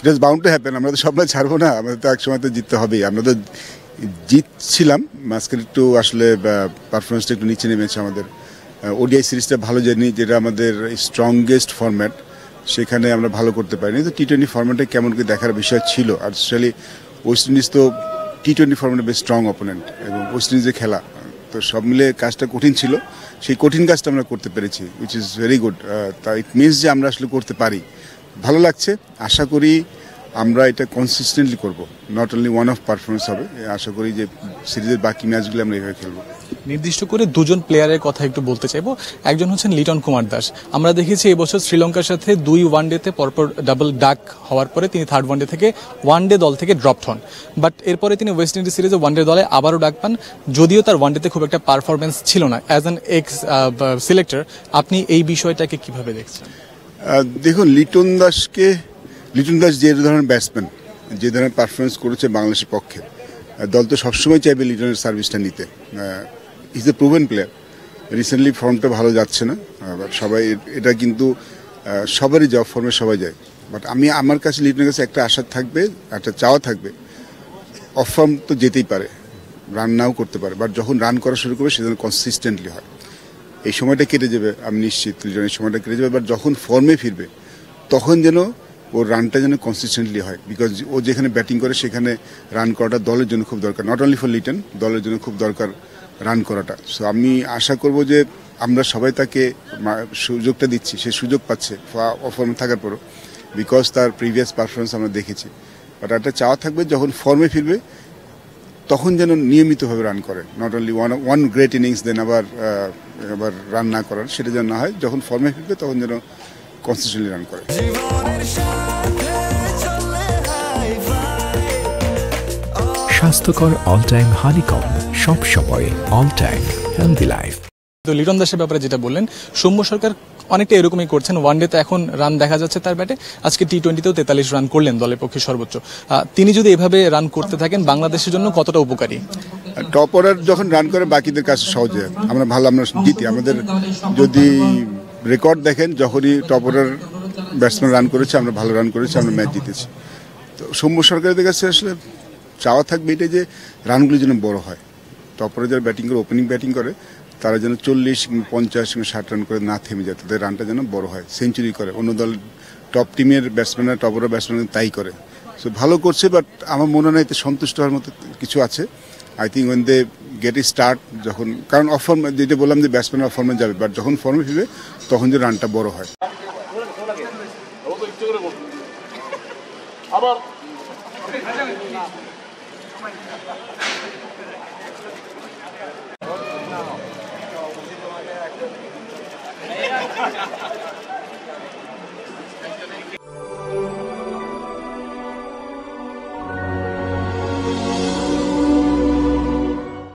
It was bound to happen. আমরা তো সব ম্যাচ ছাড়বো না, আমাদের তো একসময় তো জিততে হবেই। আমরা তো জিতছিলাম, মাঝখানে একটু আসলে পারফরমেন্সটা একটু নিচে নেমেছে আমাদের। ওডিআই সিরিজটা ভালো জানি, যেটা আমাদের স্ট্রংগেস্ট ফরম্যাট, সেখানে আমরা ভালো করতে পারিনি। তো টি-20 ফরম্যাটে কেমন করে দেখার বিষয় ছিল। আর স্পেশালি ওয়েস্ট ইন্ডিজ তো টি-20 ফরম্যাটে বেশ স্ট্রং অপোনেন্ট, এবং ওয়েস্ট ইন্ডিজের খেলা, তো সব মিলে কাজটা কঠিন ছিল। সেই কঠিন কাজটা আমরা করতে পেরেছি, উইচ ইজ ভেরি গুড। তা ইট মিনস যে আমরা আসলে করতে পারি, ভালো লাগছে। আশা করি আমরা এটা কনসিস্টেন্টলি করব, not only one of performance হবে। আশা করি যে সিরিজের বাকি ম্যাচগুলো আমরা এভাবে খেলবো। নির্দিষ্ট করে দুজন প্লেয়ারের কথা একটু বলতে চাইবো। একজন হচ্ছেন লিটন কুমার দাস। আমরা দেখেছি এবছর শ্রীলঙ্কার সাথে 2 ওয়ানডেতে পরপর ডাবল ডাক হওয়ার পরে তিনি থার্ড ওয়ানডে থেকে ওয়ানডে দল থেকে ড্রপড হন, বাট এরপরে তিনি ওয়েস্ট ইন্ডিজ সিরিজে ওয়ানডে দলে আবারও ডাক পান, যদিও তার ওয়ানডেতে খুব একটা পারফরমেন্স ছিল না। অ্যাজ অ্যান এক্স সিলেক্টর আপনি এই বিষয়টাকে কিভাবে দেখছেন? দেখুন, লিটন দাস যে ধরনের ব্যাটসম্যান, যে ধরনের পারফরমেন্স করেছে বাংলাদেশের পক্ষে, দল তো সবসময় চাইবে লিটনের সার্ভিসটা নিতে। Is a proven player. Recently ফর্মটা ভালো যাচ্ছে না, সবাই এটা কিন্তু সবারই জব ফর্মে সবাই যায়। বাট আমার কাছে লিটনের কাছে একটা আশা থাকবে, একটা চাওয়া থাকবে। অফ ফর্ম তো যেতেই পারে, রান নাও করতে পারে, বাট যখন রান করা শুরু করবে সেজন্য কনসিস্টেন্টলি হয়। এই সময়টা কেটে যাবে, আমি নিশ্চিত লিটনের সময়টা কেটে যাবে। বাট যখন ফর্মে ফিরবে তখন যেন ওর রানটা যেন কনসিস্টেন্টলি হয়, বিকজ ও যেখানে ব্যাটিং করে সেখানে রান করাটা দলের জন্য খুব দরকার, নট অনলি ফর লিটন, দলের জন্য খুব দরকার রান করাটা। সো আমি আশা করব যে আমরা সবাই তাকে সুযোগটা দিচ্ছি, সে সুযোগ পাচ্ছে ফর্মে থাকার পরও, বিকজ তার প্রিভিয়াস পারফরমেন্স আমরা দেখেছি। বাট একটা চাওয়া থাকবে যখন ফর্মে ফিরবে তখন যেন নিয়মিতভাবে রান করে, not only one great innings then আবার রান না করার, সেটা যেন না হয়। যখন ফর্মে ফিরবে তখন যেন কনসিস্টেন্টলি রান করে। স্বাস্থ্যকর অল টাইম হানিকম, সব সময় অল টাইম হেলদি লাইফ। তো লিটন দাসের ব্যাপারে যেটা বললেন, সৌম্য সরকার অনেকটা এরকমই করছেন। ওয়ানডেতে এখন রান দেখা যাচ্ছে তার ব্যাটে, আজকে টি-20তেও 43 রান করলেন, দলের পক্ষে সর্বোচ্চ। তিনি যদি এভাবে রান করতে থাকেন বাংলাদেশের জন্য কতটা উপকারী? টপ অর্ডার যখন রান করে বাকিদের কাছে সহজে আমরা জিতি। আমাদের যদি রেকর্ড দেখেন, যখনই টপ অর্ডার ব্যাটসম্যান রান করেছে আমরা ভালো রান করেছি, আমরা ম্যাচ জিতেছি। তো সৌম্য সরকারের কাছে আসলে চাওয়া থাকবে এটাই যে রানগুলি যেন বড় হয়। টপ অর্ডার যারা ব্যাটিং করে, ওপেনিং ব্যাটিং করে, তারা যেন 40, 50, 60 রান করে না থেমে যায়, তাদের রানটা যেন বড় হয়, সেঞ্চুরি করে। অন্য দল টপ টিমের ব্যাটসম্যানরা, টপ অর্ডার ব্যাটসম্যান তাই করে। সো ভালো করছে, বাট আমার মনে হয় এতে সন্তুষ্ট হওয়ার মতো কিছু আছে। I think when they get a start, যখন, কারণ অফ ফর্ম যেটা বললাম যে ব্যাটসম্যান অফ ফর্মে যাবে, বাট যখন ফর্মে ফিরবে তখন যে রানটা বড় হয়। আবার